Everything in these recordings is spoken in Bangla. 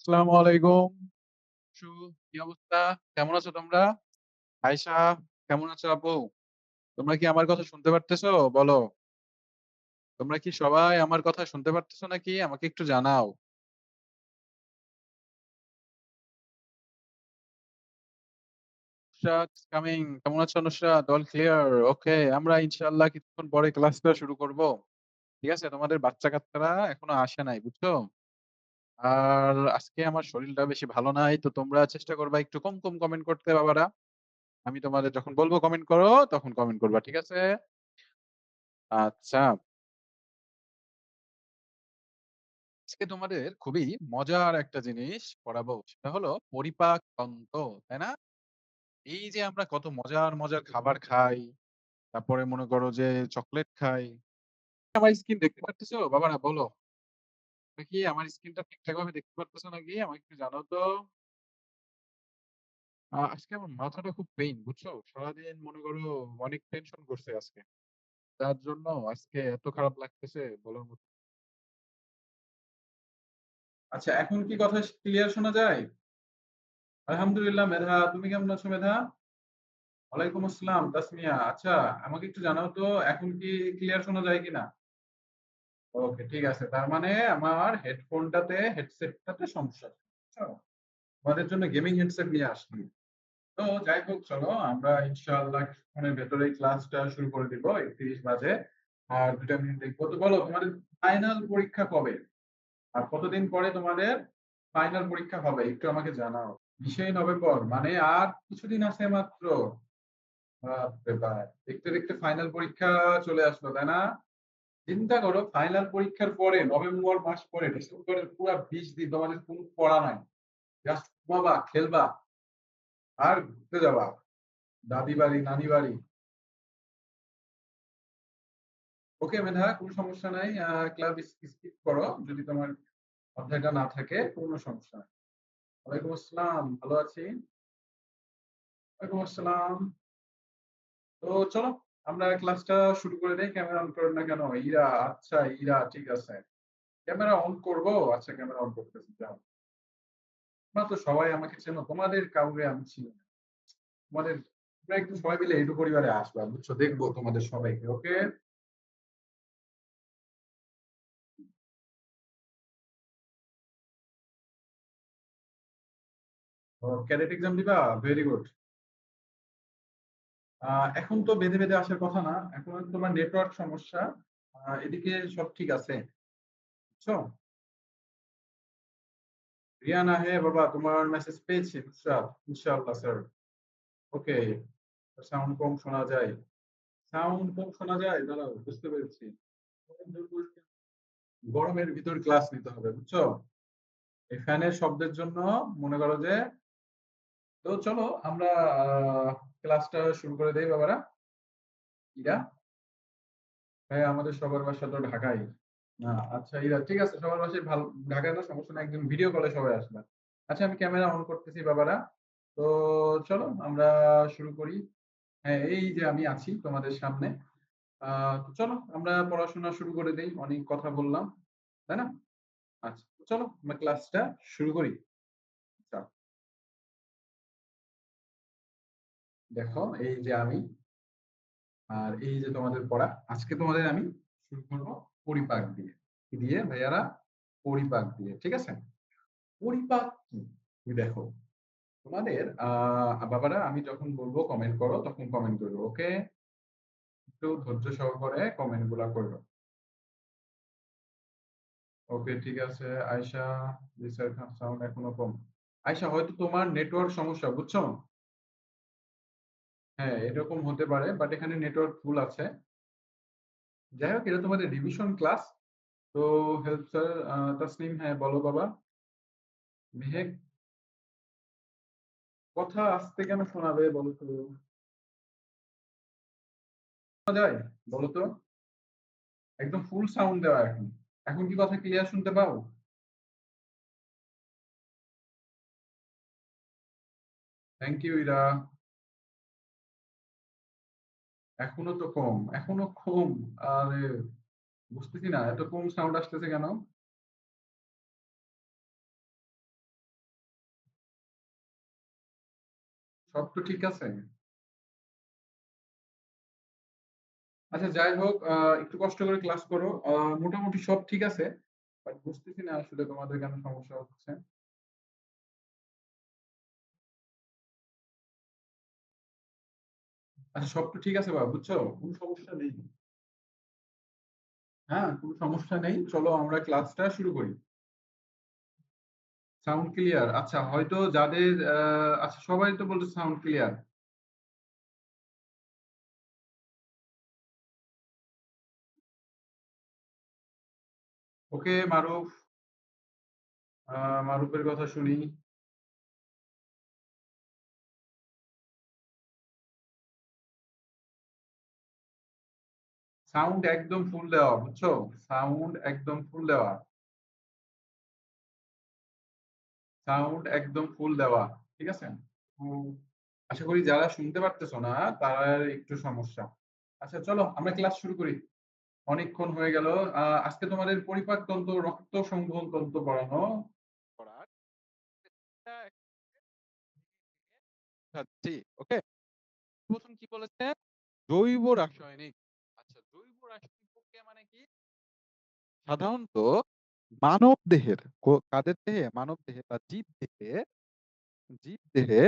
আসসালামু আলাইকুম। শু কি অবস্থা? কেমন আছো তোমরা? আয়েশা, কেমন আছো আপু? তোমরা কি আমার কথা শুনতে পারতেছো? বলো। তোমরা কি সবাই আমার কথা শুনতে পারতেছো নাকি? আমাকে একটু জানাও। নুসরাত কামিং। কেমন আছো নুসরাত? All clear. ওকে, আমরা ইনশাআল্লাহ কিছুক্ষণ পরে ক্লাসটা শুরু করব। ঠিক আছে? তোমাদের বাচ্চা-কাচ্চারা এখনো আসে নাই, বুঝছো? আর আজকে আমার শরীরটা বেশি ভালো নাই। তো তোমরা চেষ্টা করবা একটু কম কমেন্ট করতে বাবারা। আমি তোমাদের যখন বলব কমেন্ট করো, তখন কমেন্ট করবা। ঠিক আছে? আচ্ছা। আজকে তোমাদের খুবই মজার একটা জিনিস পড়াবো। সেটা হলো পরিপাক তন্ত্র, তাই না? এই যে আমরা কত মজার খাবার খাই, তারপরে মনে করো যে চকোলেট খাই। আমার স্ক্রিন দেখতে পারতেছো? বাবারা বলো। তোমরা কি আমার স্ক্রিনটা ঠিকঠাক ভাবে দেখতে পারতেছো নাকি? আমাকে একটু জানাও তো। আজকে আমার মাথাটা খুব পেইন, বুঝছো? সারাদিন মনে করো অনেক টেনশন করছে আজকে। যার জন্য আজকে এত খারাপ লাগতেছে বলার মতো। আচ্ছা, এখন কি কথা ক্লিয়ার শোনা যায়? আলহামদুলিল্লাহ। মেধা, তুমি কেমন আছো মেধা? ওয়ালাইকুম আসসালাম তাসমিয়া। আচ্ছা, আমাকে একটু জানাও তো এখন কি ক্লিয়ার শোনা যায় কিনা? ওকে, ঠিক আছে। তার মানে আমার হেডসেটটাতে সমস্যা আছে। বুঝছো? তোমাদের জন্য গেমিং হেডসেট নিয়ে আসলাম। তো যাই হোক, চলো আমরা ইনশাআল্লাহ কিছুক্ষণের ভেতরেই ক্লাসটা শুরু করে দিব। ৩১ বাজে। আর ২টা মিনিট দেখবো। তো বলো তোমাদের ফাইনাল পরীক্ষা কবে? আর কতদিন পরে তোমাদের ফাইনাল পরীক্ষা হবে? একটু আমাকে জানাও। ২০শে নভেম্বর মানে আর কিছুদিন আছে মাত্র। বাপরে বাপ! দেখতে দেখতে ফাইনাল পরীক্ষা চলে আসলো, তাই না? চিন্তা করো, ফাইনাল পরীক্ষার পরে নভেম্বর মাস পরে ডিসেম্বরের পুরা ২০ দিন তোমাদের কোনো পড়া নাই। জাস্ট ঘুমাবা, খেলবা আর ঘুরতে যাবা। দাদি বাড়ি, নানি বাড়ি। ওকে মেধা, কোনো সমস্যা নাই। ক্লাস স্কিপ করো যদি তোমার অধ্যায়টা না থাকে, কোনো সমস্যা নাই। ওয়ালাইকুম আসসালাম, ভালো আছি। ওয়ালাইকুম আসসালাম। তো চলো আমরা ক্লাসটা শুরু করে দেই। ক্যামেরা অন করেন না কেন? ইরা, আচ্ছা ইরা, ঠিক আছে। ক্যামেরা অন করব। আচ্ছা, ক্যামেরা অন করতেছি, যাও। তোমরা তো সবাই আমাকে চেনো, তোমাদের কাউকে আমি চিনি না। তোমাদের তোমরা একটু সবাই মিলে এইটু পরিবারে আসবা, বুঝছো? দেখবো তোমাদের সবাইকে। ওকে? ও, ক্যাডেট এক্সাম দিবা? Very good. এখন তো বেঁধে আসার কথা না। এখন তোমার নেটওয়ার্ক সমস্যা। এদিকে সব ঠিক আছে, বুঝছো? রিয়ানা, হ্যাঁ বাবা, তোমার মেসেজ পেয়েছি। নুসরাত, ইনশাআল্লাহ স্যার। ওকে। সাউন্ড কম শোনা যায়। সাউন্ড কম শোনা যায়, দাঁড়াও, বুঝতে পেরেছি। গরমের ভিতর ক্লাস নিতে হবে, বুঝছো? এই ফ্যানের শব্দের জন্য মনে করো যে। তো চলো আমরা ক্লাসটা শুরু করে দেই বাবারা। ইরা, হ্যাঁ আমাদের সবার বাসা তো ঢাকায়। না, আচ্ছা ইরা, ঠিক আছে, সবার বাসায় ভালো। ঢাকায় না, সমস্যা নাই, একদিন ভিডিও কলে সবাই আসবে। আচ্ছা, আমি ক্যামেরা অন করতেছি বাবারা। তো চলো আমরা শুরু করি। হ্যাঁ, এই যে আমি আছি তোমাদের সামনে। তো চলো আমরা পড়াশোনা শুরু করে দেই। অনেক কথা বললাম, তাই না? আচ্ছা, তো চলো আমরা ক্লাসটা শুরু করি। আচ্ছা, দেখো এই যে আমি, আর এই যে তোমাদের পড়া। আজকে তোমাদের আমি শুরু করব পরিপাক দিয়ে। কি দিয়ে ভাইয়ারা? পরিপাক দিয়ে, ঠিক আছে? পরিপাক কি? তুমি দেখো, তোমাদের বাবারা আমি যখন বলবো কমেন্ট করো, তখন কমেন্ট করবে। ওকে? একটু ধৈর্য সহকারে কমেন্ট গুলা করবে। ওকে, ঠিক আছে। আয়শা, সাউন্ড এখনো কম। আয়শা, হয়তো তোমার নেটওয়ার্ক সমস্যা, বুঝছো? হ্যাঁ, এরকম হতে পারে, বাট এখানে নেটওয়ার্ক ফুল আছে। যাই হোক, এটা তোমাদের রিভিশন ক্লাস। তো হেল্প স্যার। তাসনিম, হ্যাঁ বলো বাবা। মেহেক, কথা আস্তে কেন শোনাবে বলো তো? শোনা যায়? বলো তো। একদম ফুল সাউন্ড দেওয়া এখন। এখন কি কথা ক্লিয়ার শুনতে পাও? Thank you Ira. এখনো তো কম, এখনো কম। আরে, বুঝতেছি না এত কম সাউন্ড আসতেছে কেন। সব তো ঠিক আছে? আচ্ছা যাই হোক, একটু কষ্ট করে ক্লাস করো। মোটামুটি সব ঠিক আছে। বাট বুঝতেছি না আসলে তোমাদের কেন সমস্যা হচ্ছে। আচ্ছা সব তো ঠিক আছে বুঝছো? কোন সমস্যা নেই। হ্যাঁ, কোন সমস্যা নেই। চলো আমরা ক্লাসটা শুরু করি। Sound clear? আচ্ছা হয়তো যাদের আচ্ছা সবাই তো বলছে সাউন্ড ক্লিয়ার। ওকে মারুফ, মারুফের কথা শুনি। সাউন্ড একদম ফুল দেওয়া বুঝছো? সাউন্ড একদম ফুল দেওয়া। সাউন্ড একদম ফুল দেওয়া। ঠিক আছে? উম, আশা করি যারা শুনতে পারতেছো না তারা একটু সমস্যা। আচ্ছা চলো আমরা ক্লাস শুরু করি। অনেকক্ষণ হয়ে গেল। আজকে তোমাদের পরিপাক তন্ত্র, রক্ত সংবহন তন্ত্র পড়ানো পড়ার চেষ্টা করছি। ওকে, প্রথম কি বলেছে? জৈব রাসায়নিক। আচ্ছা জৈব রাসায়নিক প্রক্রিয়া মানে কি? সাধারণত মানব দেহের কাদের দেহে? মানব দেহে বা জীব দেহে জীব দেহে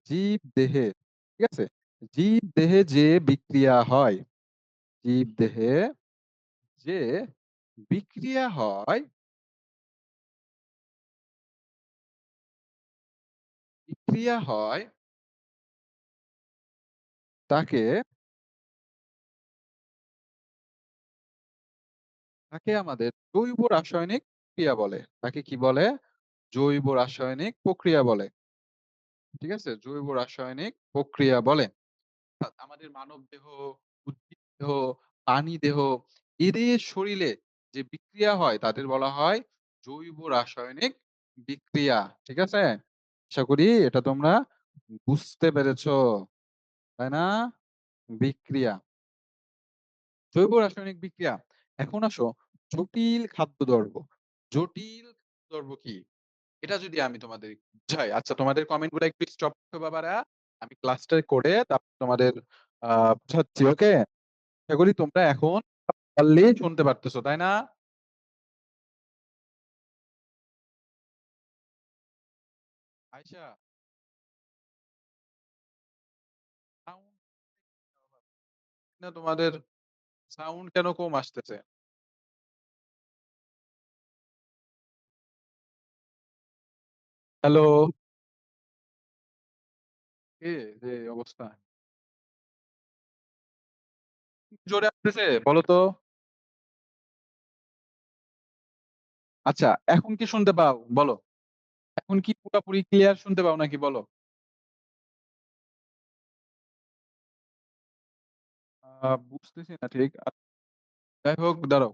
জীব দেহে ঠিক আছে, জীব দেহে যে বিক্রিয়া হয়, জীব দেহে যে বিক্রিয়া হয়, বিক্রিয়া হয় তাকে তাকে আমাদের জৈব রাসায়নিক ক্রিয়া বলে। তাকে কি বলে? জৈব রাসায়নিক প্রক্রিয়া বলে। ঠিক আছে, জৈব রাসায়নিক প্রক্রিয়া বলে। আমাদের মানব দেহ, উদ্ভিদ দেহ, প্রাণী দেহ, এদের শরীরে যে বিক্রিয়া হয় তাদের বলা হয় জৈব রাসায়নিক বিক্রিয়া। ঠিক আছে, আশা করি এটা তোমরা বুঝতে পেরেছো, তাই না? বিক্রিয়া, জৈব রাসায়নিক বিক্রিয়া। এখন আসো জটিল খাদ্যদ্রব্য। জটিল খাদ্যদ্রব্য কি? এটা যদি আমি তোমাদের বুঝাই। আচ্ছা তোমাদের কমেন্ট গুলো একটু স্টপ করো বাবারা, আমি ক্লাসটা করে তারপর তোমাদের বুঝাচ্ছি। ওকে, আশা করি তোমরা এখন পারলেই শুনতে পারতেছো, তাই না? আয়শা, সাউন্ড না তোমাদের, সাউন্ড কেন কম আসতেছে? হ্যালো, এ যে অবস্থা, জোরে আসতেছে বলো তো? আচ্ছা এখন কি শুনতে পাও বলো? এখন কি পুরোপুরি ক্লিয়ার শুনতে পাও নাকি বলো? বুঝতেছি না ঠিক। যাই হোক দাঁড়াও,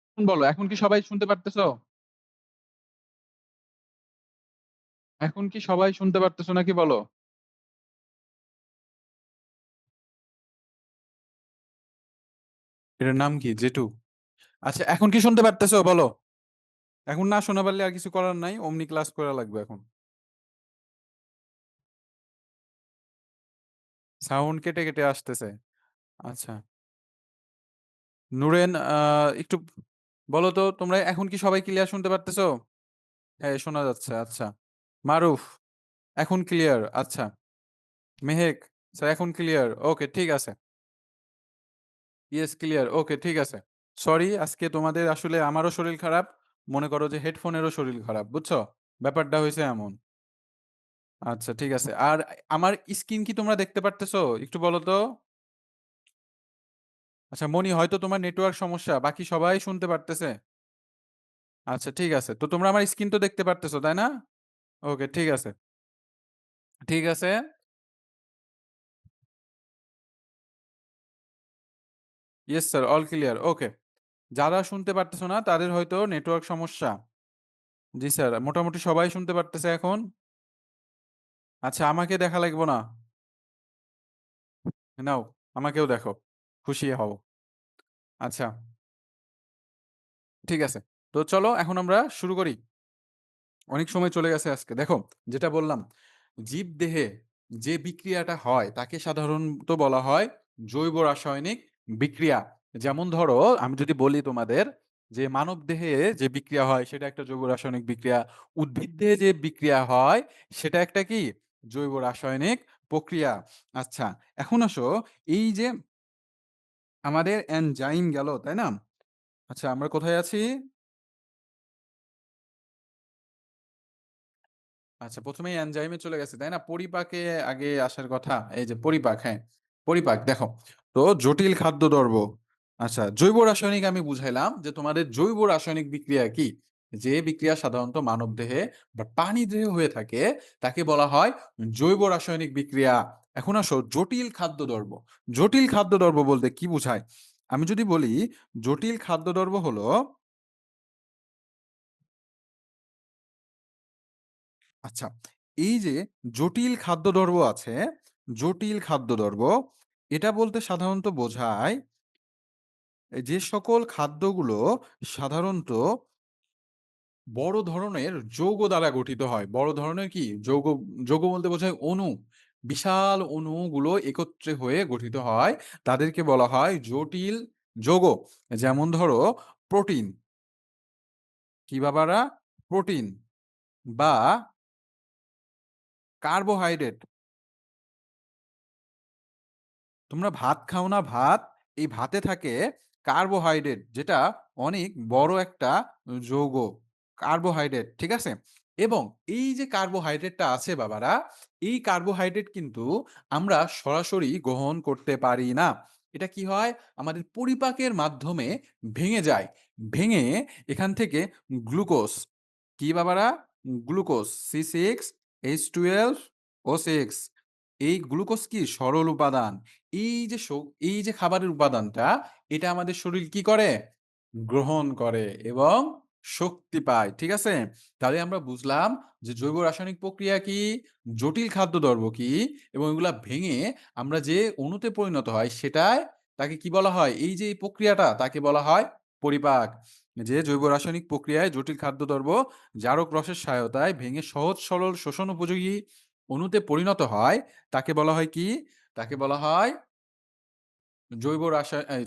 এখন বলো, এখন কি সবাই শুনতে পারতেছো? এখন কি সবাই শুনতে পারতেছো নাকি বলো? এটার নাম কি? জেটু। আচ্ছা এখন কি শুনতে পারতেছো বলো? এখন না শোনা পারলে আর কিছু করার নাই, অমনি ক্লাস করা লাগবে এখন। সাউন্ড কেটে কেটে আসতেছে। আচ্ছা নুরেন, একটু বলো তো তোমরা এখন কি সবাই ক্লিয়ার শুনতে পারতেছো? হ্যাঁ শোনা যাচ্ছে। আচ্ছা মারুফ, এখন ক্লিয়ার? আচ্ছা মেহেক স্যার এখন ক্লিয়ার? ওকে ঠিক আছে। ইয়েস ক্লিয়ার, ওকে ঠিক আছে। সরি আজকে তোমাদের আসলে আমারও শরীর খারাপ, মনে করো যে হেডফোনেরও শরীর খারাপ, বুঝছো? ব্যাপারটা হয়েছে এমন। আচ্ছা ঠিক আছে। আর আমার স্ক্রিন কি তোমরা দেখতে পারতেছো একটু বলো তো? আচ্ছা মনি, হয়তো তোমার নেটওয়ার্ক সমস্যা, বাকি সবাই শুনতে পারতেছে। আচ্ছা ঠিক আছে, তো তোমরা আমার স্ক্রিন তো দেখতে পারতেছো তাই না? ওকে ঠিক আছে। ঠিক আছে। Yes sir all clear. Okay, যারা শুনতে পারতেছো না তাদের হয়তো নেটওয়ার্ক সমস্যা। জি স্যার, মোটামুটি সবাই শুনতে পারতেছে এখন। আচ্ছা আমাকে দেখা লাগবে না, নাও আমাকেও দেখো, খুশি হও। আচ্ছা ঠিক আছে। তো চলো এখন আমরা শুরু করি। অনেক সময় চলে গেছে আজকে। দেখো, যেটা বললাম, জীবদেহে যে বিক্রিয়াটা হয় তাকে সাধারণত বলা হয় জৈব রাসায়নিক বিক্রিয়া। যেমন ধরো, আমি যদি বলি তোমাদের যে মানবদেহে যে বিক্রিয়া হয় সেটা একটা জৈব রাসায়নিক বিক্রিয়া। উদ্ভিদ দেহে যে বিক্রিয়া হয় সেটা একটা কি? জৈব রাসায়নিক প্রক্রিয়া। আচ্ছা, এখন আসো, এই যে আমাদের এনজাইম গেল, তাই না? আচ্ছা, আমরা কোথায় আছি? আচ্ছা, ১ম এই এনজাইমে চলে গেছে, তাই না? পরিপাকে আগে আসার কথা। এই যে পরিপাক, হ্যাঁ। পরিপাক দেখো। তো জটিল খাদ্যদ্রব্য। আচ্ছা, জৈব রাসায়নিক আমি বুঝাইলাম যে তোমাদের জৈব রাসায়নিক বিক্রিয়া কি? যে বিক্রিয়া সাধারণত মানবদেহে বা প্রাণীদেহে হয়ে থাকে তাকে বলা হয় জৈব রাসায়নিক বিক্রিয়া। এখন আসো জটিল খাদ্যদ্রব্য। জটিল খাদ্যদ্রব্য বলতে কি বুঝায়? আমি যদি বলি জটিল খাদ্যদ্রব্য হলো, আচ্ছা, এই যে জটিল খাদ্যদ্রব্য আছে, জটিল খাদ্যদ্রব্য, এটা বলতে সাধারণত বোঝায় যে সকল খাদ্যগুলো সাধারণত বড় ধরনের যৌগ দ্বারা গঠিত হয়। বড় ধরনের কি? যৌগ। যৌগ বলতে বোঝায় অণু। বিশাল অণুগুলো একত্রে হয়ে গঠিত হয়। তাদেরকে বলা হয় জটিল যৌগ। যেমন ধরো প্রোটিন। কি বাবারা? প্রোটিন বা কার্বোহাইড্রেট। তোমরা ভাত খাও না? ভাত, এই ভাতে থাকে কার্বোহাইড্রেট, যেটা অনেক বড় একটা যৌগ। কার্বোহাইড্রেট, ঠিক আছে? এবং এই যে কার্বোহাইড্রেটটা আছে বাবারা, এই কার্বোহাইড্রেট কিন্তু আমরা সরাসরি গ্রহণ করতে পারি না। এটা কি হয়? আমাদের পরিপাকের মাধ্যমে ভেঙে যায়। ভেঙে এখান থেকে গ্লুকোজ, কি বাবারা? গ্লুকোজ C6H12O6, এই গ্লুকোজ কি সরল উপাদান। এই যে খাবারের উপাদানটা, এটা আমাদের শরীর কি করে? গ্রহণ করে এবং শক্তি পায়। ঠিক আছে? তাহলে আমরা বুঝলাম যে জৈব রাসায়নিক প্রক্রিয়া কি, জটিল খাদ্যদ্রব্য কি, এবং এগুলা ভেঙে আমরা যে অণুতে পরিণত হয় সেটাই তাকে কি বলা হয়? এই যে এই প্রক্রিয়াটা তাকে বলা হয় পরিপাক। যে জৈব রাসায়নিক প্রক্রিয়ায় জটিল খাদ্যদ্রব্য জারক রসের সহায়তায় ভেঙে সহজ সরল শোষণ উপযোগী অণুতে পরিণত হয় তাকে বলা হয় কি? তাকে বলা হয় জৈব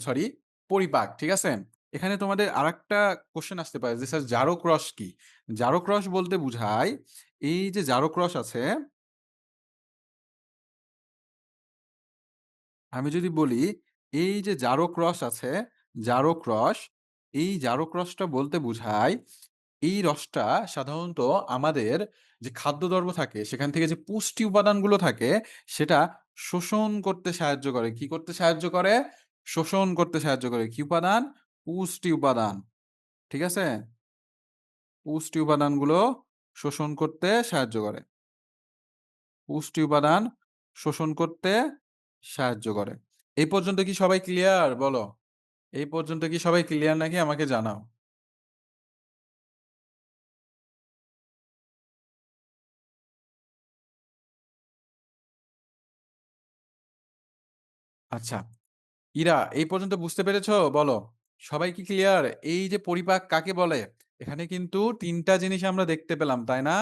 সরি, পরিপাক। ঠিক আছে? এখানে তোমাদের আরেকটা কোয়েশ্চেন আসতে পারে যে স্যার জারক রস কি? জারক রস বলতে বুঝায়, এই যে জারক রস আছে, আমি যদি বলি এই যে জারক রস আছে, জারক রস, এই জারক রসটা বলতে বুঝায় এই রসটা সাধারণত আমাদের যে খাদ্যদ্রব্য থাকে সেখান থেকে যে পুষ্টি উপাদানগুলো থাকে সেটা শোষণ করতে সাহায্য করে। কি করতে সাহায্য করে? শোষণ করতে সাহায্য করে। কি উপাদান? পুষ্টি উপাদান। ঠিক আছে? পুষ্টি উপাদানগুলো শোষণ করতে সাহায্য করে। পুষ্টি উপাদান শোষণ করতে সাহায্য করে। এই পর্যন্ত কি সবাই ক্লিয়ার? বলো। এই পর্যন্ত কি সবাই ক্লিয়ার নাকি আমাকে জানাও। আচ্ছা, ইরা, এই পর্যন্ত বুঝতে পেরেছো? বলো। সবাই কি ক্লিয়ার? এই যে পরিপাক কাকে বলে? এখানে কিন্তু ৩ টা জিনিস আমরা দেখতে পেলাম, তাই না?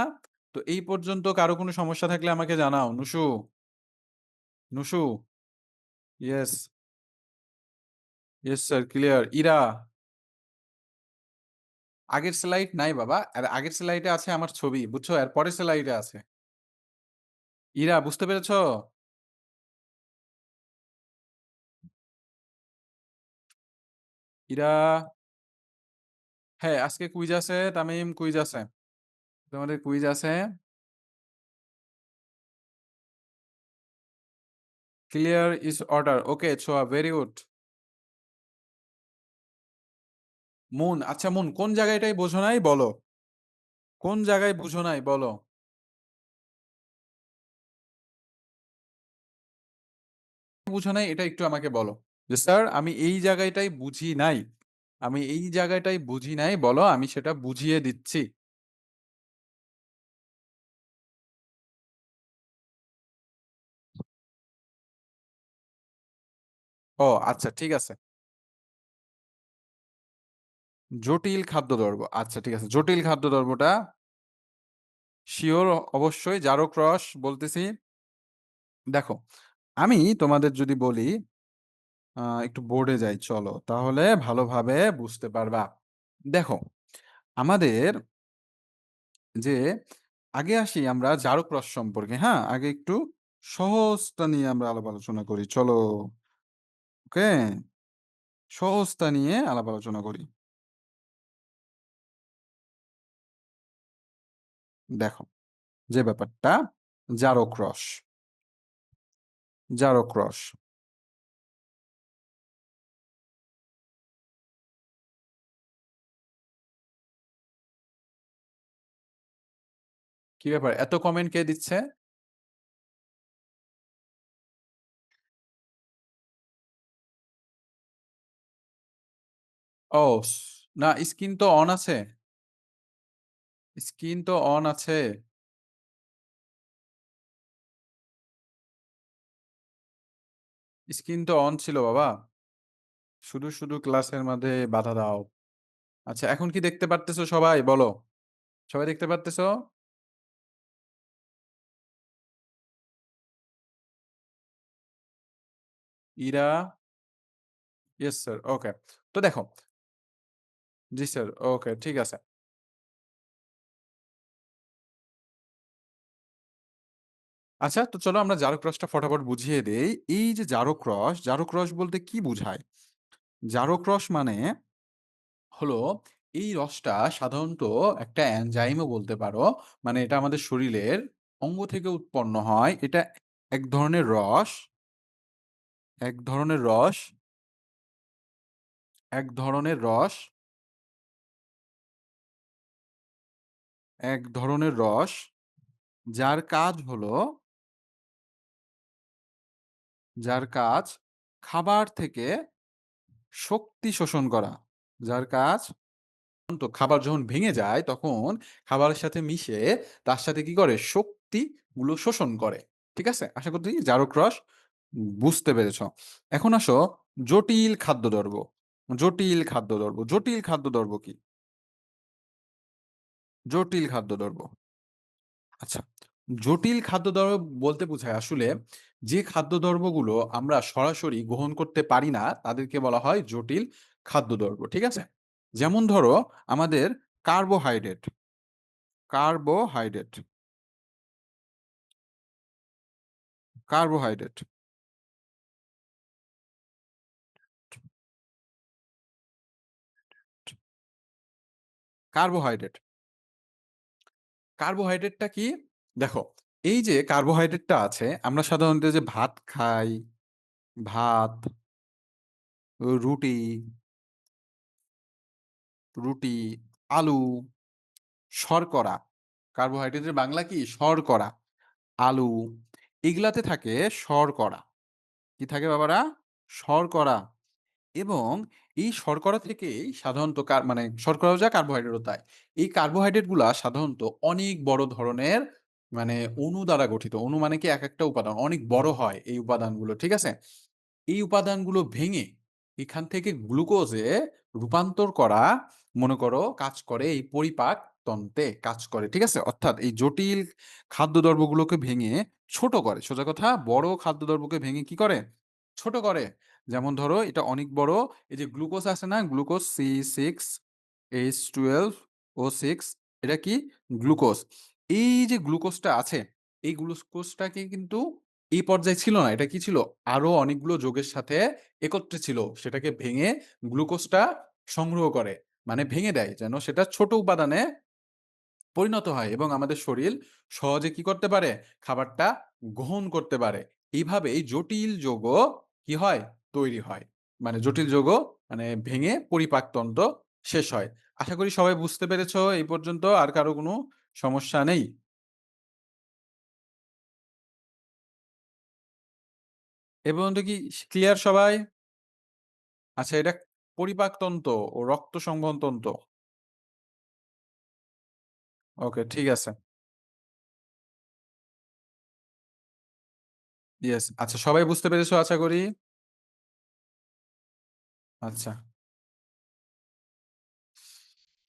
তো এই পর্যন্ত কারো কোনো সমস্যা থাকলে আমাকে জানাও। Nusu, Nusu, yes, yes sir, clear. Ira, আগের স্লাইড নাই বাবা। আর আগের স্লাইডে আছে আমার ছবি, বুঝছো? এর পরের স্লাইডে আছে। ইরা, বুঝতে পেরেছো? ইরা, হ্যাঁ, আজকে কুইজ আছে তামিম, কুইজ আছে। তোমাদের কুইজ আছে। Clear is order. Okay, Chhoya, very good. Mun, আচ্ছা মুন, কোন জায়গাটাই বোঝো নাই বলো। কোন জায়গায় বুঝো নাই বলো। বুঝো নাই এটা একটু আমাকে বলো। যে স্যার আমি এই জায়গাটাই বুঝি নাই। আমি এই জায়গাটাই বুঝি নাই, বলো, আমি সেটা বুঝিয়ে দিচ্ছি। ও আচ্ছা, ঠিক আছে। জটিল খাদ্যদ্রব্য। আচ্ছা ঠিক আছে। জটিল খাদ্যদ্রব্যটা সিওর অবশ্যই জারক রস বলতেছি। দেখো, আমি তোমাদের যদি বলি একটু বোর্ডে যাই চলো। তাহলে ভালোভাবে বুঝতে পারবা। দেখো, আমাদের যে আগে আসি আমরা জারক রস সম্পর্কে, হ্যাঁ? আগে একটু সহজটা নিয়ে আমরা আলাপ আলোচনা করি। চলো, ওকে? সহজটা নিয়ে আলাপ আলোচনা করি। দেখো, যে ব্যাপারটা জারক রস, জারক রস। কি ব্যাপার? এত কমেন্ট কে দিচ্ছে? ও না, স্ক্রিন তো অন আছে। স্ক্রিন তো অন আছে। স্ক্রিন তো অন ছিল বাবা। শুধু ক্লাসের মধ্যে বাধা দাও। আচ্ছা, এখন কি দেখতে পারতেছো সবাই? বলো। সবাই দেখতে পারতেছো? Ira, yes sir. ওকে। তো দেখো, জি স্যার। ওকে, ঠিক আছে। আচ্ছা, তো চলো আমরা জারক রসটা ফটাফট বুঝিয়ে দেই। এই যে জারক রস বলতে কি বুঝায়? জারক রস মানে হলো এই রসটা সাধারণত একটা এনজাইমও বলতে পারো। মানে এটা আমাদের শরীরের অঙ্গ থেকে উৎপন্ন হয়। এটা এক ধরনের রস, এক ধরনের রস, এক ধরনের রস, এক ধরনের রস যার কাজ হলো, যার কাজ খাবার থেকে শক্তি শোষণ করা। যার কাজ তো খাবার যখন ভেঙে যায় তখন খাবারের সাথে মিশে তার সাথে কি করে? শক্তিগুলো শোষণ করে। ঠিক আছে? আশা করি জারক রস বুঝতে পেরেছ। এখন আসো জটিল খাদ্যদ্রব্য। জটিল খাদ্যদ্রব্য। জটিল খাদ্যদ্রব্য কি? জটিল খাদ্যদ্রব্য। আচ্ছা, জটিল খাদ্যদ্রব্য বলতে বোঝায় আসলে যে খাদ্যদ্রব্যগুলো আমরা সরাসরি গ্রহণ করতে পারি না তাদেরকে বলা হয় জটিল খাদ্যদ্রব্য। ঠিক আছে? যেমন ধরো আমাদের কার্বোহাইড্রেট, কার্বোহাইড্রেট, কার্বোহাইড্রেট, কার্বোহাইড্রেট। কার্বোহাইড্রেটটা কি? দেখো, এই যে কার্বোহাইড্রেটটা আছে আমরা সাধারণত যে ভাত খাই, ভাত, রুটি, রুটি, আলু, শর্করা। কার্বোহাইড্রেটের বাংলা কি? শর্করা। আলু, এগুলাতে থাকে শর্করা। কি থাকে বাবারা? শর্করা। এবং এই শর্করা থেকেই সাধারণত মানে শর্করাও যা কার্বোহাইড্রেটও তাই। এই কার্বোহাইড্রেট গুলা সাধারণত অনেক বড় ধরনের মানে অণু দ্বারা গঠিত। অণু মানে কি? এক একটা উপাদান অনেক বড় হয় এই উপাদানগুলো। ঠিক আছে? এই উপাদানগুলো ভেঙে এখান থেকে গ্লুকোজে রূপান্তর করা, মনে করো কাজ করে এই পরিপাক তন্ত্রে কাজ করে। ঠিক আছে? অর্থাৎ এই জটিল খাদ্যদ্রব্যগুলোকে ভেঙে ছোট করে। সোজা কথা, বড় খাদ্যদ্রব্যকে ভেঙে কি করে? ছোট করে। যেমন ধরো এটা অনেক বড়, এই যে গ্লুকোজ আছে না? গ্লুকোজ C6H12O6, এটা কি? গ্লুকোজ। এই যে গ্লুকোজটা আছে, এই গ্লুকোজটাকে কিন্তু এই পর্যায়ে ছিল না। এটা কি ছিল? আরো অনেকগুলো যৌগের সাথে একত্রে ছিল। সেটাকে ভেঙে গ্লুকোজটা সংগ্রহ করে। মানে ভেঙে দেয় যেন সেটা ছোট উপাদানে পরিণত হয় এবং আমাদের শরীর সহজে কি করতে পারে? খাবারটা গ্রহণ করতে পারে। এইভাবেই জটিল যৌগ কি হয়? তৈরি হয়। মানে জটিল যৌগ মানে ভেঙে পরিপাকতন্ত্র শেষ হয়। আশা করি সবাই বুঝতে পেরেছো এই পর্যন্ত। আর কারো কোনো সমস্যা নেই? এ পর্যন্ত কি ক্লিয়ার সবাই? আচ্ছা, এটা পরিপাকতন্ত্র ও রক্ত সংবহনতন্ত্র। ওকে, ঠিক আছে। ইয়েস। আচ্ছা, সবাই বুঝতে পেরেছো আশা করি? আচ্ছা।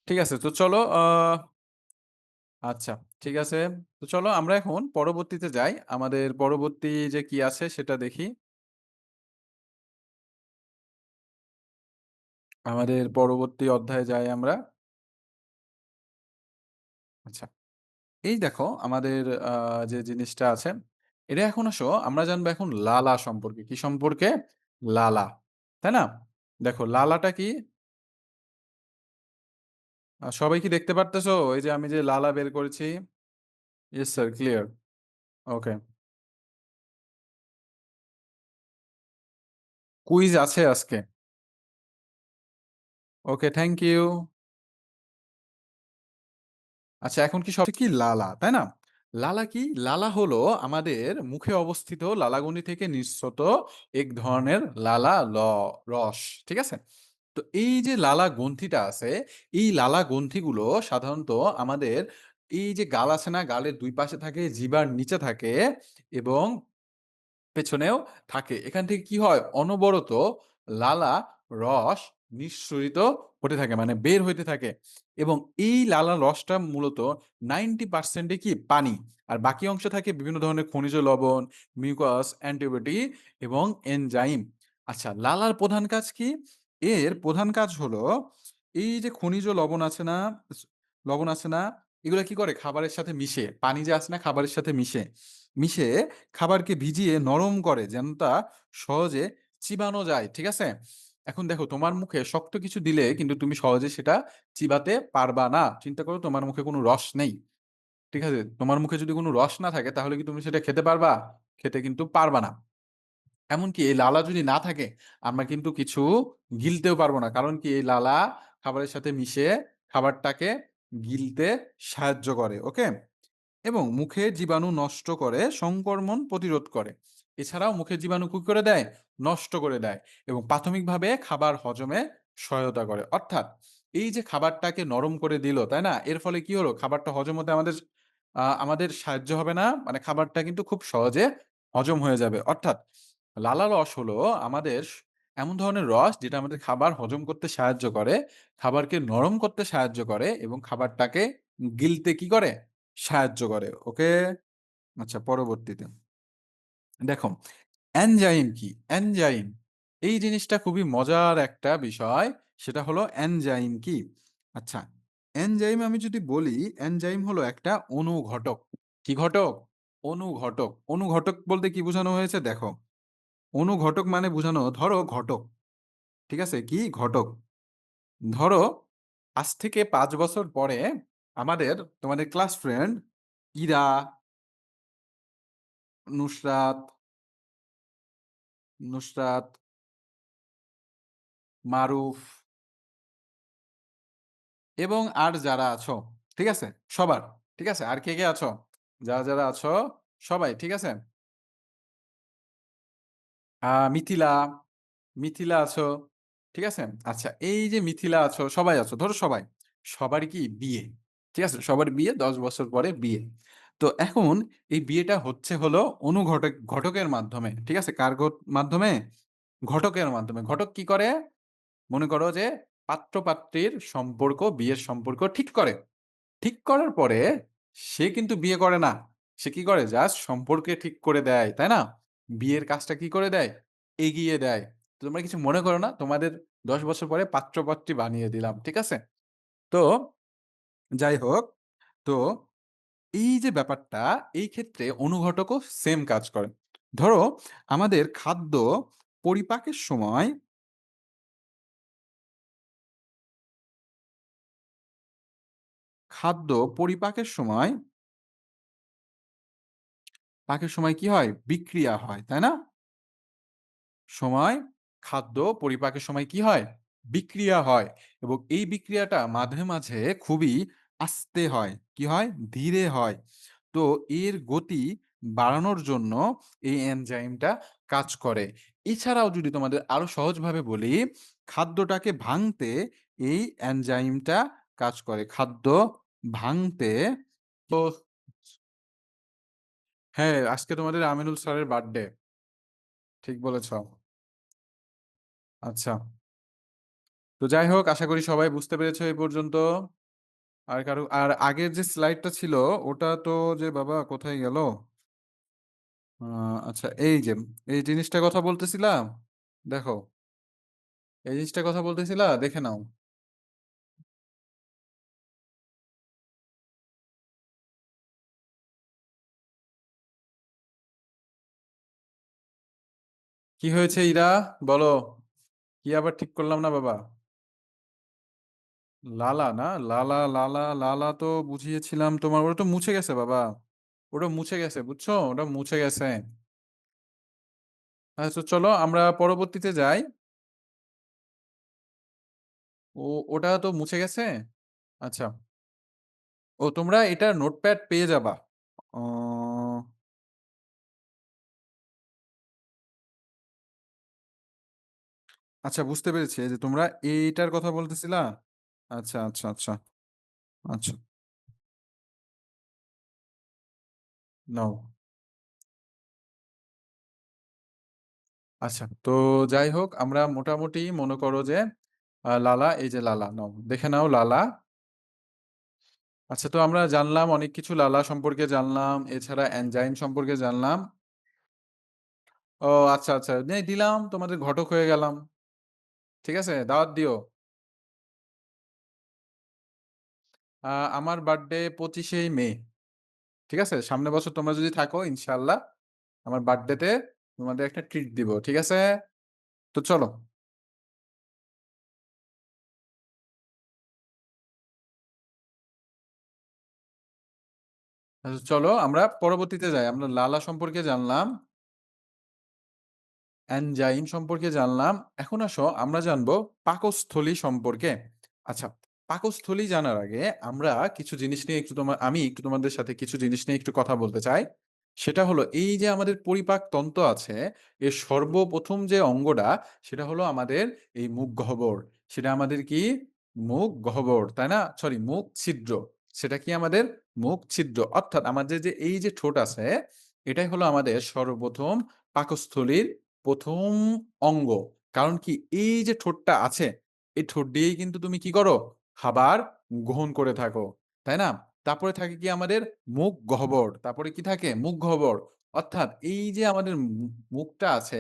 ঠিক আছে। তো চলো আচ্ছা, ঠিক আছে। তো চলো আমরা এখন পরবর্তীতে যাই। আমাদের পরবর্তী যে কি আছে সেটা দেখি। আমাদের পরবর্তী অধ্যায়ে যাই আমরা। আচ্ছা। এই দেখো আমাদের যে জিনিসটা আছে, এটা এখন আসো আমরা জানবো এখন লালা সম্পর্কে। কি সম্পর্কে? লালা। তাই না? দেখো লালাটা কি? সবাই কি দেখতে পারতেছো? এই যে আমি যে লালা বের করেছি? Yes sir, clear. Okay. Quiz আছে আজকে। Okay, thank you. আচ্ছা, এখন কি সব কি লালা, তাই না? লালা কি? লালা হলো আমাদের মুখে অবস্থিত লালাগ্রন্থি থেকে নিঃসৃত এক ধরনের লালা রস। ঠিক আছে? তো এই যে লালা গ্রন্থিটা আছে, এই লালা গ্রন্থিগুলো সাধারণত আমাদের এই যে গাল আছে না, গালের দুই পাশে থাকে, জিহ্বার নিচে থাকে এবং পেছনেও থাকে। এখান থেকে কি হয়? অনবরত লালা রস নিঃসরিত হতে থাকে, মানে বের হইতে থাকে। এবং এই লালা রসটা মূলত 90% কি পানি, আর বাকি অংশ থাকে বিভিন্ন ধরনের খনিজ লবণ, মিউকাস, অ্যান্টিবডি এবং এনজাইম। আচ্ছা, লালার প্রধান কাজ কি? এর প্রধান কাজ হলো এই যে খনিজ লবণ আছে না, লবণ আছে না, এগুলা কি করে? খাবারের সাথে মিশে, পানি যে আছে না খাবারের সাথে মিশে মিশে খাবারকে ভিজিয়ে নরম করে যেন তা সহজে চিবানো যায়। ঠিক আছে? এখন দেখো তোমার মুখে শক্ত কিছু দিলে কিন্তু তুমি সহজে সেটা চিবাতে পারবা না। চিন্তা করো তোমার মুখে কোনো রস নেই। ঠিক আছে? তোমার মুখে যদি কোনো রস না থাকে তাহলে কি তুমি সেটা খেতে পারবা? খেতে কিন্তু পারবা না। এমনকি এই লালা যদি না থাকে আমরা কিন্তু কিছু গিলতেও পারবো না। কারণ কি? এই লালা খাবারের সাথে মিশে খাবারটাকে গিলতে সাহায্য করে। ওকে? এবং মুখের জীবাণু নষ্ট করে, সংক্রমণ প্রতিরোধ করে। এছাড়াও মুখের জীবাণু কি করে দেয়? নষ্ট করে দেয় এবং প্রাথমিকভাবে খাবার হজমে সহায়তা করে। অর্থাৎ এই যে খাবারটাকে নরম করে দিল, তাই না? এর ফলে কি হলো? খাবারটা হজম হতে আমাদের সাহায্য হবে না, মানে খাবারটা কিন্তু খুব সহজে হজম হয়ে যাবে। অর্থাৎ লালা রস হলো আমাদের এমন ধরনের রস যেটা আমাদের খাবার হজম করতে সাহায্য করে, খাবারকে নরম করতে সাহায্য করে এবং খাবারটাকে গিলতে কি করে? সাহায্য করে। ওকে? আচ্ছা, পরবর্তীতে দেখো এনজাইম কি? এনজাইম এই জিনিসটা খুবই মজার একটা বিষয়। সেটা হলো এনজাইম কি? আচ্ছা, এনজাইম আমি যদি বলি, এনজাইম হলো একটা অনুঘটক। কি ঘটক? অনুঘটক। অনুঘটক বলতে কি বোঝানো হয়েছে দেখো। অনুঘটক মানে বোঝানো, ধরো ঘটক। ঠিক আছে? কি ঘটক? ধরো আজ থেকে 5 বছর পরে তোমাদের ক্লাস ফ্রেন্ড ইরা, নুসরাত, নুসরাত, মারুফ এবং আর যারা আছো, ঠিক আছে? সবার, ঠিক আছে? আর কে আছো? যারা আছো সবাই, ঠিক আছে? মিথিলা, মিথিলা আছো, ঠিক আছে? আচ্ছা, এই যে মিথিলা আছো, সবাই আছো, ধরো সবাই, সবারই কি বিয়ে, ঠিক আছে? সবার বিয়ে 10 বছর পরে বিয়ে। তো এখন এই বিয়েটা হচ্ছে হলো ঘটকের মাধ্যমে। ঠিক আছে? কার মাধ্যমে? ঘটকের মাধ্যমে। ঘটক কি করে? মনে করো যে পাত্র পাত্রীর সম্পর্ক, বিয়ের সম্পর্ক ঠিক করে। ঠিক করার পরে সে কিন্তু বিয়ে করে না। সে কি করে? জাস্ট সম্পর্কে ঠিক করে দেয়, তাই না? বিয়ের কাজটা কি করে দেয়? এগিয়ে দেয়। তো তোমরা কিছু মনে করো না, তোমাদের 10 বছর পরে পাত্র পাত্রী বানিয়ে দিলাম। ঠিক আছে? তো যাই হোক, তো এই যে ব্যাপারটা, এই ক্ষেত্রে অনুঘটকও সেম কাজ করে। ধরো আমাদের পরিপাকের সময় খাদ্য পরিপাকের সময় কি হয়? বিক্রিয়া হয়, তাই না? সময় খাদ্য পরিপাকের সময় কি হয়? বিক্রিয়া হয়। এবং এই বিক্রিয়াটা মাঝে মাঝে খুবই আস্তে হয়। কি হয়? ধীরে হয়। তো এর গতি বাড়ানোর জন্য এই এনজাইমটা কাজ করে। এছাড়াও যদি তোমাদের আরো সহজভাবে বলি, খাদ্যটাকে ভাঙতে এই এনজাইমটা কাজ করে। খাদ্য ভাঙতে। তো হ্যাঁ, আজকে তোমাদের আমিনুল স্যারের বার্থডে। ঠিক বলেছ। আচ্ছা, তো যাই হোক, আশা করি সবাই বুঝতে পেরেছো এই পর্যন্ত। আর আগের যে স্লাইডটা ছিল ওটা তো যে বাবা কোথায় গেল? আ আচ্ছা এই যে এই জিনিসটার কথা বলতেছিলাম। দেখো, এই জিনিসটার কথা বলতেছিলা দেখে নাও। কি হয়েছে ইরা? বলো। কি আবার ঠিক করলাম না বাবা? লালা না? লালা, লালা, লালা তো বুঝিয়েছিলাম তোমার ওটা তো মুছে গেছে বাবা। ওটা মুছে গেছে বুঝছো? ওটা মুছে গেছে। আচ্ছা চলো আমরা পরবর্তীতে যাই। ও ওটা তো মুছে গেছে? আচ্ছা। ও তোমরা এটা নোটপ্যাড পেয়ে যাবা। অ আচ্ছা বুঝতে পেরেছি। এই যে তোমরা এইটার কথা বলতেছিলা? আচ্ছা, আচ্ছা, আচ্ছা, আচ্ছা। নাও। আচ্ছা। তো যাই হোক আমরা মোটামুটি মনে করো যে লালা এই যে লালা নাও। দেখে নাও লালা। আচ্ছা তো আমরা জানলাম অনেক কিছু লালা সম্পর্কে জানলাম। এছাড়া এনজাইম সম্পর্কে জানলাম। ও আচ্ছা, আচ্ছা। দিলাম তোমাদের ঘটক হয়ে গেলাম। ঠিক আছে? দাওয়াত দিও। আ আমার বার্থডে ২৫ মে। ঠিক আছে? সামনের বছর তোমরা যদি থাকো ইনশাআল্লাহ আমার বার্থডেতে তোমাদের একটা ট্রিট দিব। ঠিক আছে? তো চলো। চলো আমরা পরবর্তীতে যাই। আমরা লালা সম্পর্কে জানলাম, এনজাইম সম্পর্কে জানলাম। এখন আসো আমরা জানবো পাকস্থলী সম্পর্কে। আচ্ছা, পাকস্থলী জানার আগে আমরা কিছু জিনিস নিয়ে আমি একটু তোমাদের সাথে কিছু জিনিস নিয়ে একটু কথা বলতে চাই। সেটা হলো এই যে আমাদের পরিপাক তন্ত্র আছে, এর সর্বপ্রথম যে অঙ্গটা সেটা হলো আমাদের এই মুখ গহ্বর। সেটা আমাদের কি? মুখ গহ্বর, তাই না? সরি মুখ ছিদ্র। সেটা কি আমাদের মুখ ছিদ্র। অর্থাৎ আমাদের যে এই যে ঠোঁট আছে, এটাই হলো আমাদের সর্বপ্রথম পাকস্থলীর ১ম অঙ্গ। কারণ কি? এই যে ঠোঁটটা আছে, এই ঠোঁট দিয়েই কিন্তু তুমি কি করো? খাবার গ্রহণ করে থাকো। তাই না? তারপরে থাকে কি আমাদের মুখ গহ্বর। তারপরে কি থাকে? মুখ গহ্বর। অর্থাৎ এই যে আমাদের মুখটা আছে,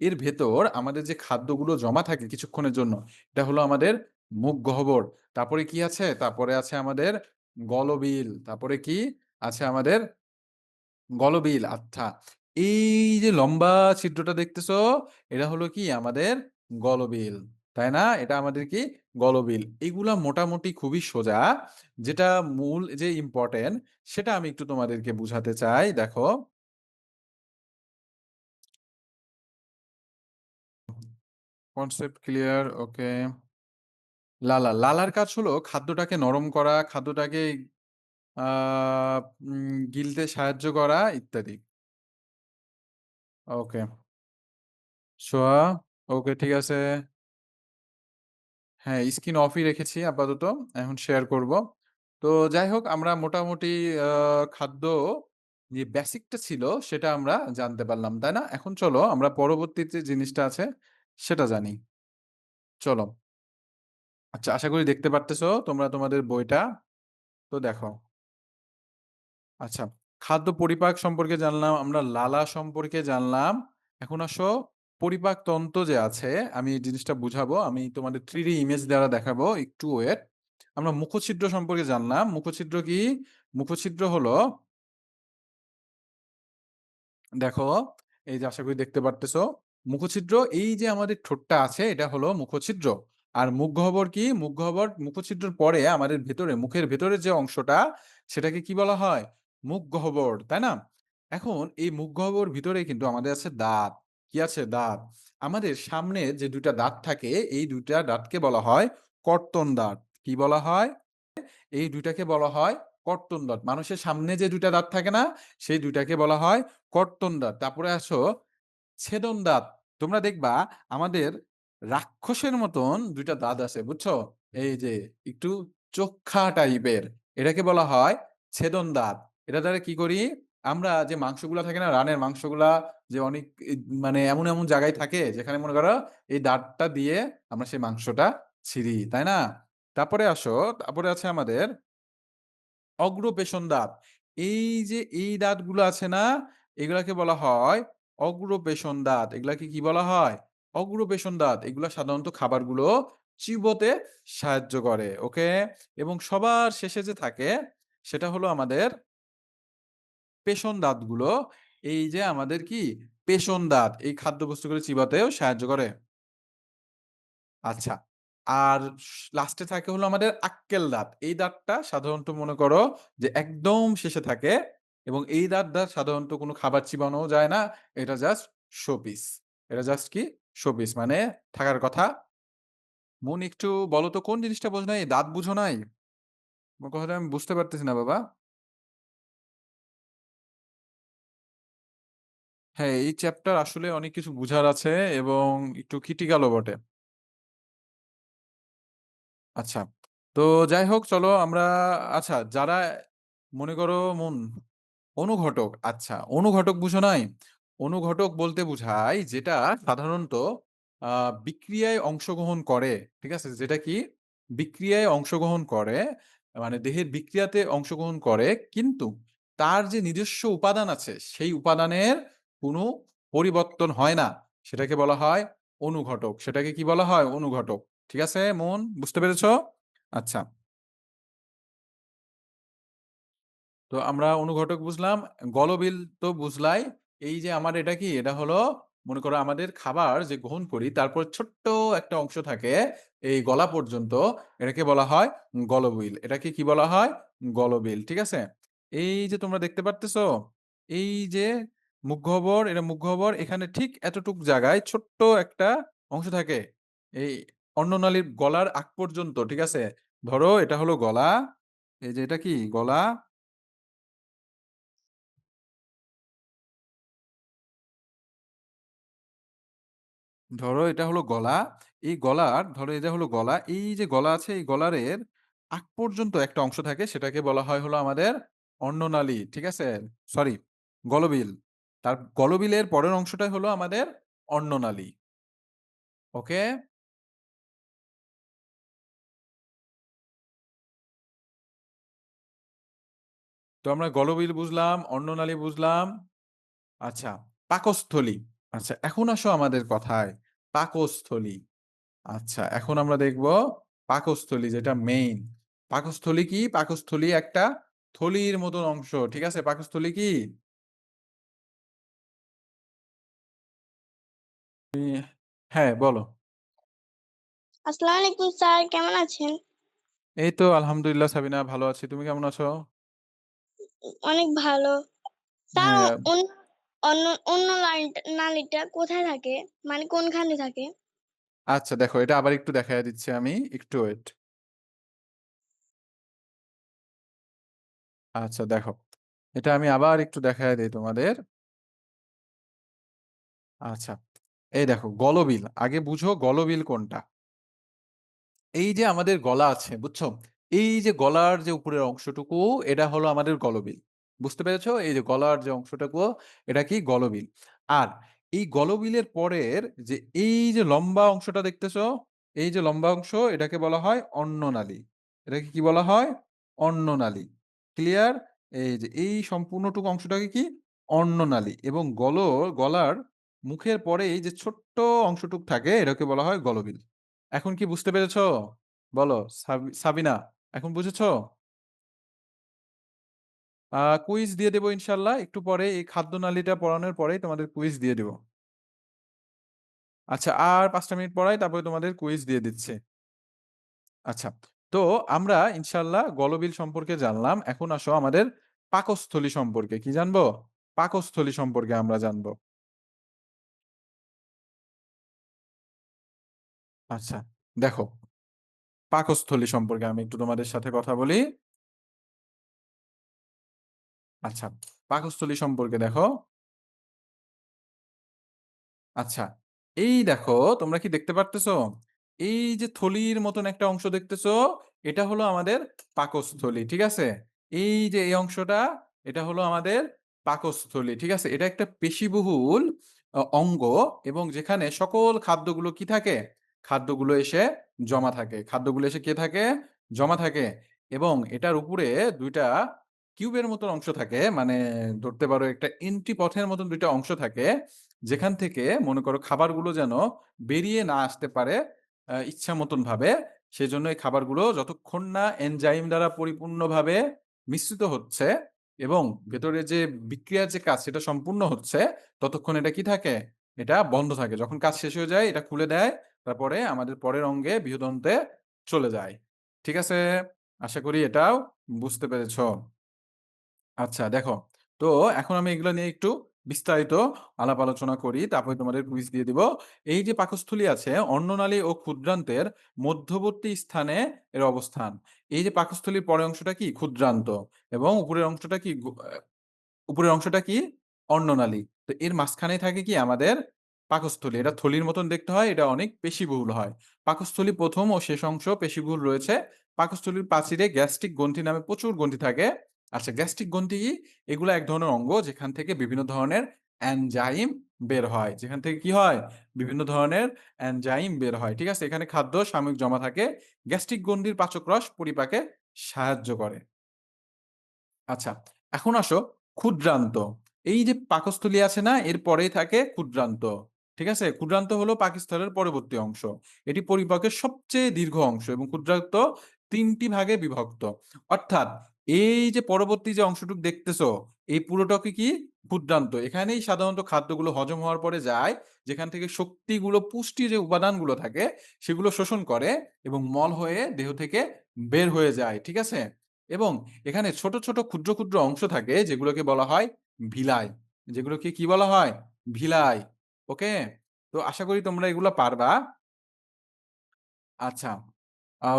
এর ভেতর আমাদের যে খাদ্যগুলো জমা থাকে কিছুক্ষণের জন্য, এটা হলো আমাদের মুখ গহ্বর। তারপরে কি আছে? তারপরে আছে আমাদের গলবিল। তারপরে কি আছে আমাদের? গলবিল, আচ্ছা। এই যে লম্বা ছিদ্রটা দেখতেছো, এটা হলো কি আমাদের গলবিল। তাই না? এটা আমাদের কি? গলবিল। এগুলা মোটামুটি খুবই সোজা। যেটা মূল যে ইম্পোর্টেন্ট সেটা আমি একটু তোমাদেরকে বুঝাতে চাই। দেখো, কনসেপ্ট ক্লিয়ার, ওকে। লালার কাজ হলো খাদ্যটাকে নরম করা, খাদ্যটাকে আ গিলতে সাহায্য করা ইত্যাদি। ওকে। সোয়া, ওকে ঠিক আছে। হ্যাঁ, স্ক্রিন অফই রেখেছি আপাতত। এখন শেয়ার করব। তো যাই হোক আমরা মোটামুটি আ খাদ্য যে বেসিকটা ছিল সেটা আমরা জানতে পারলাম, তাই না? এখন চলো আমরা পরবর্তীতে যে জিনিসটা আছে সেটা জানি। চলো। আচ্ছা আশা করি দেখতে পারতেছো তোমরা তোমাদের বইটা। তো দেখো। আচ্ছা, খাদ্য পরিপাক সম্পর্কে জানলাম, আমরা লালা সম্পর্কে জানলাম। এখন আসো পরিপাক তন্ত্র যে আছে, আমি এই জিনিসটা বুঝাবো। আমি তোমাদের 3D ইমেজ দ্বারা দেখাবো। একটু ওয়েট। আমরা মুখছিদ্র সম্পর্কে জানলাম। মুখছিদ্র কি? মুখছিদ্র হলো দেখো, এই যে আশা করি দেখতে পারতেছো। মুখছিদ্র এই যে আমাদের ঠোঁটটা আছে এটা হলো মুখছিদ্র। আর মুখ গহ্বর কি? মুখ গহ্বর মুখছিদ্রের পরে আমাদের ভেতরে মুখের ভেতরের যে অংশটা সেটাকে কি বলা হয়? মুখ গহ্বর, তাই না? এখন এই মুখ গহ্বর ভিতরে কিন্তু আমাদের আছে দাঁত। কি আছে? দাঁত। আমাদের সামনে যে ২ টা দাঁত থাকে এই ২ টা দাঁতকে বলা হয় কর্তন দাঁত। কি বলা হয়? এই ২ টাকে বলা হয় কর্তন দাঁত। মানুষের সামনে যে ২ টা দাঁত থাকে না? সেই ২ টাকে বলা হয় কর্তন দাঁত। তারপরে আসো ছেদন দাঁত। তোমরা দেখবা আমাদের রাক্ষসের মতন ২ টা দাঁত আছে, বুঝছো? এই যে একটু চোখ্খা টাইপের। এটাকে বলা হয় ছেদন দাঁত। এটা দ্বারা কি করি? আমরা যে মাংসগুলা থাকে না? রানের মাংসগুলা যে অনেক মানে এমন জায়গায় থাকে যেখানে মনে করো এই দাঁতটা দিয়ে আমরা সেই মাংসটা ছিঁড়ি, তাই না? তারপরে আসো, তারপরে আছে আমাদের অগ্রপেশন দাঁত। এই যে এই দাঁতগুলো আছে না? এগুলাকে বলা হয় অগ্রপেশন দাঁত। এগুলাকে কি বলা হয়? অগ্রপেশন দাঁত। এগুলা সাধারণত খাবারগুলো চিবোতে সাহায্য করে। ওকে? এবং সবার শেষে যে থাকে সেটা হলো আমাদের পেষণ দাঁতগুলো। এই যে আমাদের কি? পেষণ দাঁত। এই খাদ্যবস্তুগুলো চিবাতেও সাহায্য করে। আচ্ছা। আর লাস্টে থাকে হলো আমাদের আক্কেল দাঁত। এই দাঁতটা সাধারণত মনে করো যে একদম শেষে থাকে এবং এই দাঁতটা সাধারণত কোনো খাবার চিবানোও যায় না। এটা জাস্ট শো পিস। এটা জাস্ট কি? শো পিস মানে থাকার কথা। মন একটু বলো তো কোন জিনিসটা বোঝো নাই? দাঁত বুঝো নাই? তোমার কথাটা আমি বুঝতে পারতেছি না বাবা। হ্যাঁ, এই চ্যাপ্টার আসলে অনেক কিছু বুঝার আছে এবং একটু ক্রিটিক্যাল ও বটে। আচ্ছা। তো যাই হোক চলো আমরা আচ্ছা যারা মনে করো অনুঘটক আচ্ছা, অনুঘটক বুঝো নাই? অনুঘটক বলতে বুঝায় যেটা সাধারণত আ বিক্রিয়ায় অংশগ্রহণ করে। ঠিক আছে? যেটা কি বিক্রিয়ায় অংশগ্রহণ করে মানে দেহের বিক্রিয়াতে অংশগ্রহণ করে কিন্তু তার যে নিজস্ব উপাদান আছে সেই উপাদানের কোনো পরিবর্তন হয় না। সেটাকে বলা হয় অনুঘটক। সেটাকে কি বলা হয়? অনুঘটক। ঠিক আছে মন? বুঝতে পেরেছ? আচ্ছা। তো আমরা অনুঘটক বুঝলাম, গলবিল তো বুঝলাই। এই যে আমার এটা কি? এটা হলো মনে করো আমাদের খাবার যে গ্রহণ করি তারপর ছোট্ট একটা অংশ থাকে এই গলা পর্যন্ত এটাকে বলা হয় গলবিল। এটাকে কি বলা হয়? গলবিল। ঠিক আছে? এই যে তোমরা দেখতে পারতেছো? এই যে মুখগহ্বর, এটা মুখগহ্বর এখানে ঠিক এতটুক জায়গায় ছোট্ট একটা অংশ থাকে। এই অন্ননালীর গলার আগ পর্যন্ত। ঠিক আছে? ধরো এটা হলো গলা। এই যে এটা কি? গলা। ধরো এটা হলো গলা। এই গলার ধরো এটা হলো গলা। এই যে গলা আছে এই গলারের আগ পর্যন্ত একটা অংশ থাকে সেটাকে বলা হয় হলো আমাদের অন্ননালী। ঠিক আছে? সরি গলবিল। তার গলবিলের পরের অংশটাই হলো আমাদের অন্ননালী। ওকে? তো আমরা গলবিল বুঝলাম, অন্ননালী বুঝলাম। আচ্ছা, পাকস্থলী। আচ্ছা, এখন আসো আমাদের কথায়। পাকস্থলী। আচ্ছা, এখন আমরা দেখব পাকস্থলী যেটা মেইন। পাকস্থলী কি? পাকস্থলী একটা থলির মতন অংশ। ঠিক আছে? পাকস্থলী কি? হ্যাঁ, বলো। আসসালামু আলাইকুম স্যার, কেমন আছেন? এই তো আলহামদুলিল্লাহ সাবিনা ভালো আছি। তুমি কেমন আছো? অনেক ভালো। স্যার হ্যাঁ, অন্য অন্য অন্য নালীটা কোথায় থাকে? মানে কোনখানে থাকে? আচ্ছা দেখো এটা আবার একটু দেখাইয়া দিচ্ছি আমি। একটু ওয়েট। আচ্ছা দেখো। এটা আমি আবার একটু দেখাইয়া দেই তোমাদের। আচ্ছা। এই দেখো গলবিল। আগে বুঝো গলবিল কোনটা? এই যে আমাদের গলা আছে, বুঝছো? এই যে গলার যে উপরের অংশটুকু, এটা হলো আমাদের গলবিল। বুঝতে পেরেছো? এই যে গলার যে অংশটুকু, এটা কি? গলবিল। আর এই গলবিলের পরের যে এই যে লম্বা অংশটা দেখতেছো? এই যে লম্বা অংশ, এটাকে বলা হয় অন্ননালী। এটাকে কি বলা হয়? অন্ননালী। ক্লিয়ার? এই যে এই সম্পূর্ণটুকু অংশটাকে কি? অন্ননালী এবং গলার মুখের পরে এই যে ছোট্ট অংশটুক থাকে, এটাকে বলা হয় গলবিল। এখন কি বুঝতে পেরেছো? বলো সাবিনা, এখন বুঝেছো? কুইজ দিয়ে দেব ইনশাল্লাহ একটু পরে এই খাদ্যনালীটা পড়ানোর পরেই তোমাদের কুইজ দিয়ে দেব। আচ্ছা আর ৫টা মিনিট পড়াই তারপরে তোমাদের কুইজ দিয়ে দিচ্ছে। আচ্ছা তো আমরা ইনশাল্লাহ গলবিল সম্পর্কে জানলাম। এখন আসো আমাদের পাকস্থলী সম্পর্কে। কি জানবো? পাকস্থলী সম্পর্কে আমরা জানবো। আচ্ছা দেখো পাকস্থলী সম্পর্কে আমি একটু তোমাদের সাথে কথা বলি। আচ্ছা পাকস্থলী সম্পর্কে দেখো। আচ্ছা, এই দেখো তোমরা কি দেখতে পারতেছো? এই যে থলির মতন একটা অংশ দেখতেছো, এটা হলো আমাদের পাকস্থলী। ঠিক আছে? এই যে এই অংশটা, এটা হলো আমাদের পাকস্থলী। ঠিক আছে? এটা একটা পেশিবহুল অঙ্গ এবং যেখানে সকল খাদ্যগুলো কি থাকে? খাদ্যগুলো এসে জমা থাকে। খাদ্যগুলো এসে কে থাকে? জমা থাকে। এবং এটার উপরে ২ টা কিউবের মতন অংশ থাকে। মানে ধরতে পারো একটা এন্ট্রি পথের মতন ২ টা অংশ থাকে। যেখান থেকে মনে করো খাবারগুলো যেন বেরিয়ে না আসতে পারে ইচ্ছা মতন ভাবে। সেজন্য এই খাবারগুলো যতক্ষণ না এনজাইম দ্বারা পরিপূর্ণভাবে মিশ্রিত হচ্ছে এবং ভেতরে যে বিক্রিয়ার যে কাজ সেটা সম্পূর্ণ হচ্ছে, ততক্ষণ এটা কি থাকে? এটা বন্ধ থাকে। যখন কাজ শেষ হয়ে যায় এটা খুলে দেয়। তারপরে আমাদের পরের অঙ্গে বৃহদন্তে চলে যায়। ঠিক আছে? আশা করি এটাও বুঝতে পেরেছ। আচ্ছা দেখো, তো এখন আমি এগুলা নিয়ে একটু বিস্তারিত আলাপ আলোচনা করি। তারপরে তোমাদের কুইজ দিয়ে দিব। এই যে পাকস্থলী আছে, অন্ননালী ও ক্ষুদ্রান্তের মধ্যবর্তী স্থানে এর অবস্থান। এই যে পাকস্থলীর পরের অংশটা কি? ক্ষুদ্রান্ত এবং উপরের অংশটা কি? উপরের অংশটা কি? অন্ননালী। তো এর মাঝখানে থাকে কি আমাদের পাকস্থলী। এটা থলির মতন দেখতে হয়, এটা অনেক পেশিবহুল হয়। পাকস্থলী ১ম ও শেষ অংশ পেশিবহুল রয়েছে। পাকস্থলীর প্রাচীরে গ্যাস্ট্রিক গ্রন্থি নামে প্রচুর গ্রন্থি থাকে। আচ্ছা গ্যাস্ট্রিক গ্রন্থি কি? এগুলো এক ধরনের অঙ্গ যেখান থেকে বিভিন্ন ধরনের এনজাইম বের হয়। যেখান থেকে কি হয়? বিভিন্ন ধরনের এনজাইম বের হয়। ঠিক আছে? এখানে খাদ্য সাময়িক জমা থাকে। গ্যাস্ট্রিক গ্রন্থির পাচক রস পরিপাকে সাহায্য করে। আচ্ছা, এখন আসো ক্ষুদ্রান্ত। এই যে পাকস্থলী আছে না? এর পরেই থাকে ক্ষুদ্রান্ত। ঠিক আছে? ক্ষুদ্রান্ত হলো পাকস্থলের পরবর্তী অংশ। এটি পরিপাকের সবচেয়ে দীর্ঘ অংশ এবং ক্ষুদ্রান্ত ৩ টি ভাগে বিভক্ত। অর্থাৎ এই যে পরবর্তী যে অংশটুক দেখতেছো, এই পুরোটাকে কি? ক্ষুদ্রান্ত। এখানেই সাধারণত খাদ্যগুলো হজম হওয়ার পরে যায়, যেখান থেকে শক্তিগুলো, পুষ্টি যে উপাদানগুলো থাকে, সেগুলো শোষণ করে এবং মল হয়ে দেহ থেকে বের হয়ে যায়। ঠিক আছে? এবং এখানে ছোট, ছোট ক্ষুদ্র, ক্ষুদ্র অংশ থাকে যেগুলোকে বলা হয় ভিলাই। যেগুলোকে কি বলা হয়? ভিলাই। ওকে? তো আশা করি তোমরা এগুলা পারবা। আচ্ছা।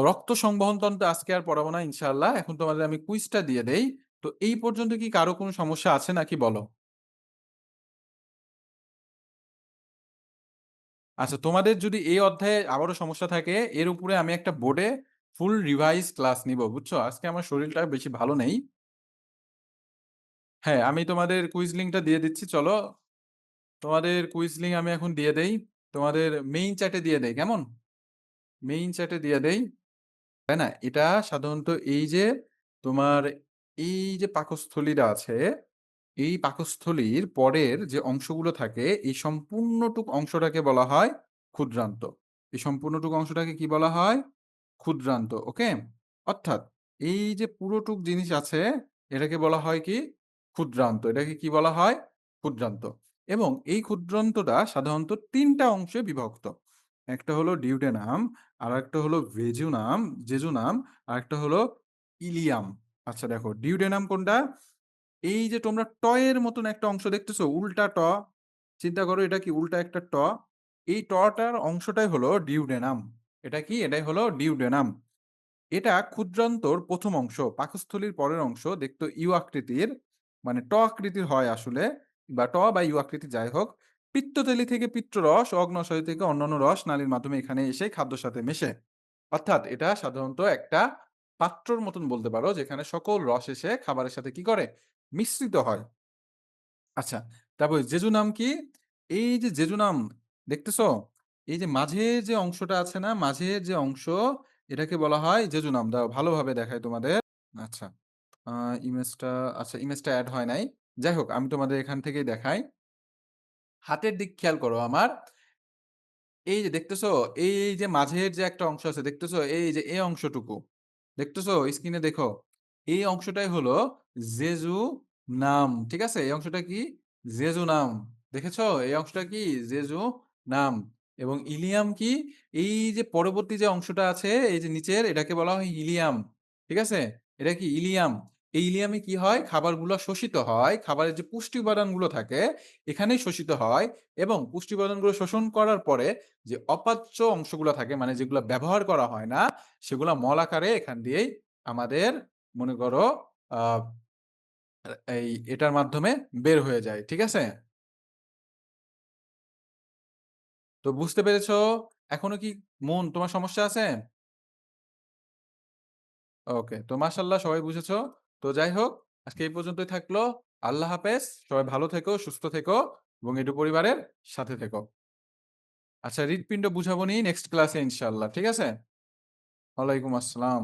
রক্ত সংবহন তন্ত্র আজকে আর পড়াবো না ইনশাআল্লাহ। এখন তোমাদের আমি কুইজটা দিয়ে দেই। তো এই পর্যন্ত কি কারো কোনো সমস্যা আছে নাকি বলো? আচ্ছা তোমাদের যদি এই অধ্যায়ে আবারও সমস্যা থাকে, এর উপরে আমি একটা বোর্ডে ফুল রিভাইজ ক্লাস নিবো। বুঝছো? আজকে আমার শরীরটা বেশি ভালো নেই। হ্যাঁ, আমি তোমাদের কুইজ লিঙ্কটা দিয়ে দিচ্ছি। চলো তোমাদের কুইজ লিঙ্ক আমি এখন দিয়ে দেই। তোমাদের মেইন চ্যাটে দিয়ে দেই। কেমন? মেইন চ্যাটে দিয়ে দেই। তাই না? এটা সাধারণত এই যে তোমার এই যে পাকস্থলীটা আছে, এই পাকস্থলীর পরের যে অংশগুলো থাকে, এই সম্পূর্ণটুক অংশটাকে বলা হয় ক্ষুদ্রান্ত। এই সম্পূর্ণটুক অংশটাকে কি বলা হয়? ক্ষুদ্রান্ত। ওকে? অর্থাৎ এই যে পুরোটুক জিনিস আছে, এটাকে বলা হয় কি? ক্ষুদ্রান্ত। এটাকে কি বলা হয়? ক্ষুদ্রান্ত। এবং এই ক্ষুদ্রান্তটা সাধারণত ৩ টা অংশে বিভক্ত। একটা হলো ডিউডেনাম, আরেকটা হলো জেজুনাম, আরেকটা হলো ইলিয়াম। আচ্ছা দেখো, ডিউডেনাম কোনটা? এই যে তোমরা ট এর মতন একটা অংশ দেখতেছো, উল্টা ট। চিন্তা করো এটা কি উল্টা একটা ট। এই টটার অংশটাই হলো ডিউডেনাম। এটা কি? এটাই হলো ডিউডেনাম। এটা ক্ষুদ্রান্তর ১ম অংশ। পাকস্থলীর পরের অংশ দেখতো ইউ আকৃতির, মানে ট আকৃতির হয় আসলে, বা ট বা ইউ আকৃতির যাই হোক। পিত্তথলি থেকে পিত্তরস, অগ্ন্যাশয় থেকে অন্যান্য রস নালীর মাধ্যমে এখানে এসে খাদ্যের সাথে মেশে। অর্থাৎ এটা সাধারণত একটা পাত্রর মতন বলতে পারো, যেখানে সকল রস এসে খাবারের সাথে কি করে? মিশ্রিত হয়। আচ্ছা, তারপরে জেজুনাম কি? এই যে জেজুনাম দেখতেছো? এই যে মাঝের যে অংশটা আছে না? মাঝের যে অংশ, এটাকে বলা হয় জেজুনাম। দাঁড়াও ভালোভাবে দেখাই তোমাদের। আচ্ছা, আ ইমেজটা এড হয় নাই। যাই হোক আমি তোমাদের এখান থেকেই দেখাই। হাতের দিক খেয়াল করো আমার। এই যে দেখতেছো? এই যে মাঝের যে একটা অংশ আছে দেখতেছো? এই যে এই অংশটুকু। দেখতেছো? স্ক্রিনে দেখো। এই অংশটাই হলো জেজুনাম। ঠিক আছে? এই অংশটা কি? জেজুনাম। দেখেছো? এই অংশটা কি? জেজুনাম। এবং ইলিয়াম কি? এই যে পরবর্তী যে অংশটা আছে এই যে নিচের, এটাকে বলা হয় ইলিয়াম। ঠিক আছে? এটা কি? ইলিয়াম। এই ইলিয়ামে কি হয়? খাবারগুলো শোষিত হয়। খাবারের যে পুষ্টি উপাদানগুলো থাকে এখানেই শোষিত হয় এবং পুষ্টি উপাদানগুলো শোষণ করার পরে যে অপাচ্য অংশগুলা থাকে, মানে যেগুলা ব্যবহার করা হয় না, সেগুলা মল আকারে এখান দিয়েই আমাদের মনে করো আ এই এটার মাধ্যমে বের হয়ে যায়। ঠিক আছে? তো বুঝতে পেরেছো? এখনো কি তোমার সমস্যা আছে? ওকে। তো মাশাআল্লাহ সবাই বুঝেছো। তো যাই হোক, আজকে এই পর্যন্তই থাকলো। আল্লাহ হাফেজ। সবাই ভালো থেকো, সুস্থ থেকো এবং এডু পরিবারের সাথে থেকো। আচ্ছা হৃৎপিণ্ড বুঝাবো নি নেক্সট ক্লাসে ইনশাআল্লাহ। ঠিক আছে? ওয়ালাইকুম আসসালাম।